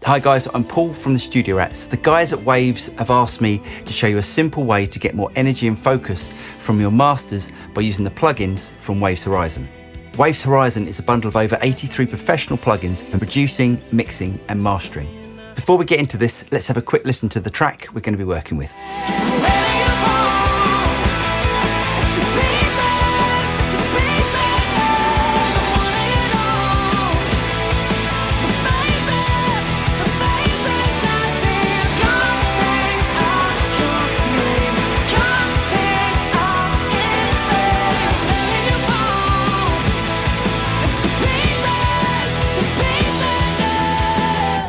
Hi guys, I'm Paul from the Studio Rats. The guys at Waves have asked me to show you a simple way to get more energy and focus from your masters by using the plugins from Waves Horizon. Waves Horizon is a bundle of over 83 professional plugins for producing, mixing and mastering. Before we get into this, let's have a quick listen to the track we're going to be working with.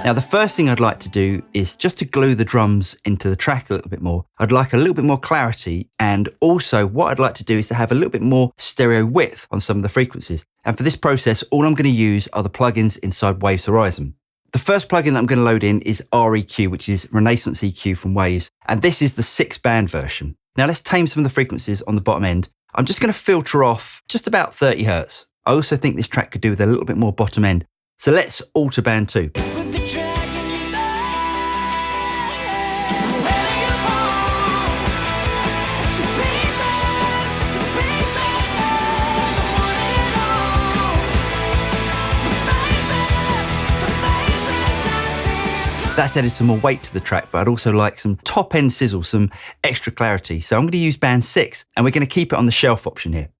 Now, the first thing I'd like to do is just to glue the drums into the track a little bit more. I'd like a little bit more clarity, and also what I'd like to do is to have a little bit more stereo width on some of the frequencies. And for this process, all I'm going to use are the plugins inside Waves Horizon. The first plugin that I'm going to load in is REQ, which is Renaissance EQ from Waves, and this is the 6-band version. Now let's tame some of the frequencies on the bottom end. I'm just going to filter off just about 30 Hertz. I also think this track could do with a little bit more bottom end. So let's alter band 2. That's added some more weight to the track, but I'd also like some top end sizzle, some extra clarity. So I'm going to use band 6 and we're going to keep it on the shelf option here.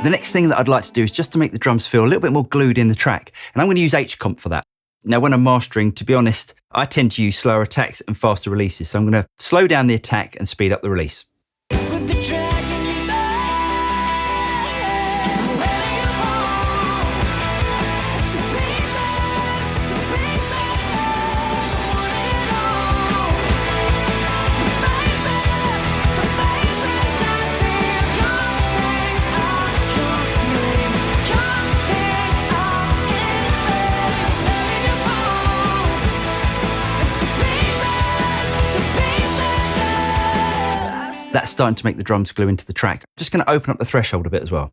The next thing that I'd like to do is just to make the drums feel a little bit more glued in the track. And I'm going to use H-comp for that. Now, when I'm mastering, to be honest, I tend to use slower attacks and faster releases. So I'm going to slow down the attack and speed up the release. That's starting to make the drums glue into the track. I'm just going to open up the threshold a bit as well.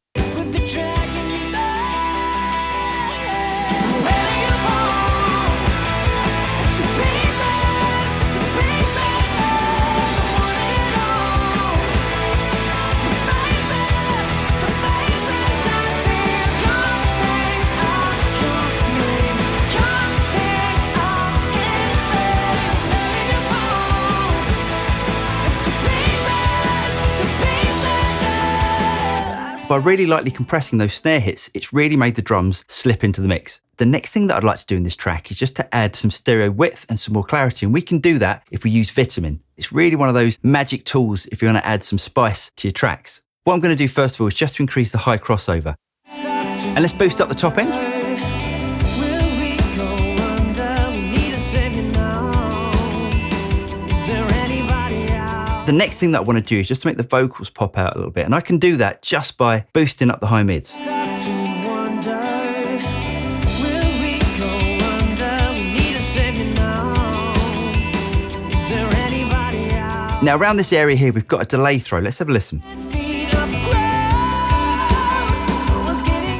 By really lightly compressing those snare hits, it's really made the drums slip into the mix. The next thing that I'd like to do in this track is just to add some stereo width and some more clarity, and we can do that if we use Vitamin. It's really one of those magic tools if you want to add some spice to your tracks. What I'm going to do first of all is just to increase the high crossover. And let's boost up the top end. The next thing that I want to do is just to make the vocals pop out a little bit, and I can do that just by boosting up the high mids. Now around this area here we've got a delay throw. Let's have a listen.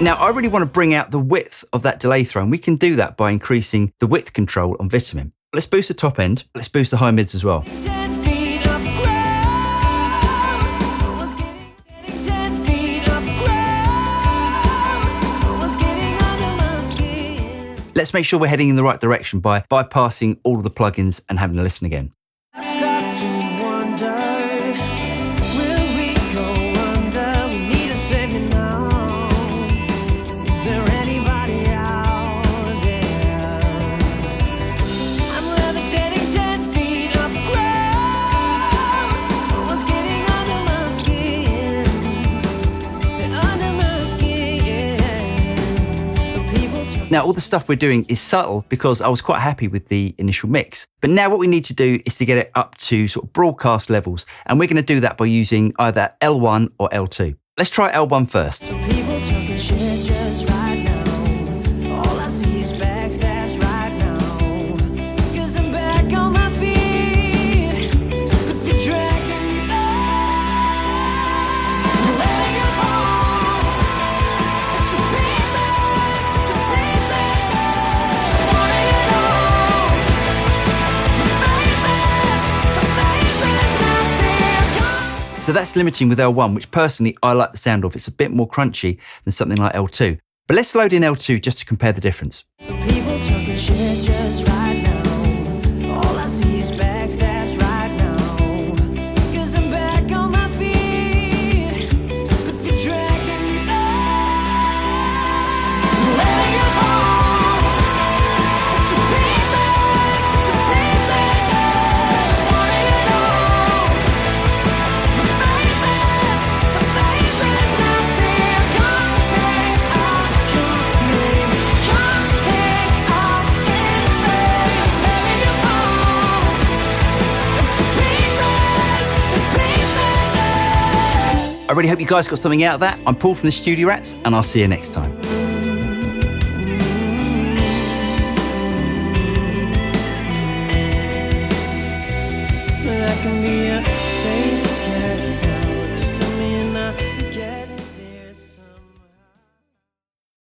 Now I really want to bring out the width of that delay throw, and we can do that by increasing the width control on Vitamin. Let's boost the top end, let's boost the high mids as well. Let's make sure we're heading in the right direction by bypassing all of the plugins and having a listen again. Now, all the stuff we're doing is subtle because I was quite happy with the initial mix. But now what we need to do is to get it up to sort of broadcast levels. And we're going to do that by using either L1 or L2. Let's try L1 first. People talking shit just right now. All I see is backstabs right now. 'Cause I'm back on my feet, but they're dragging me down. Letting it fall to pieces, to pieces. Wanting it all. The faces I see are gone. So that's limiting with L1, which personally I like the sound of. It's a bit more crunchy than something like L2. But let's load in L2 just to compare the difference. People talking shit just right now. All I see is backstabs right now. 'Cause I'm back on my feet, but they're dragging me down. Letting it fall to pieces, to pieces. Wanting it all. The faces I see are coming out to me. Coming out in vain. Letting it fall to pieces, to pieces. I really hope you guys got something out of that. I'm Paul from the Studio Rats, and I'll see you next time.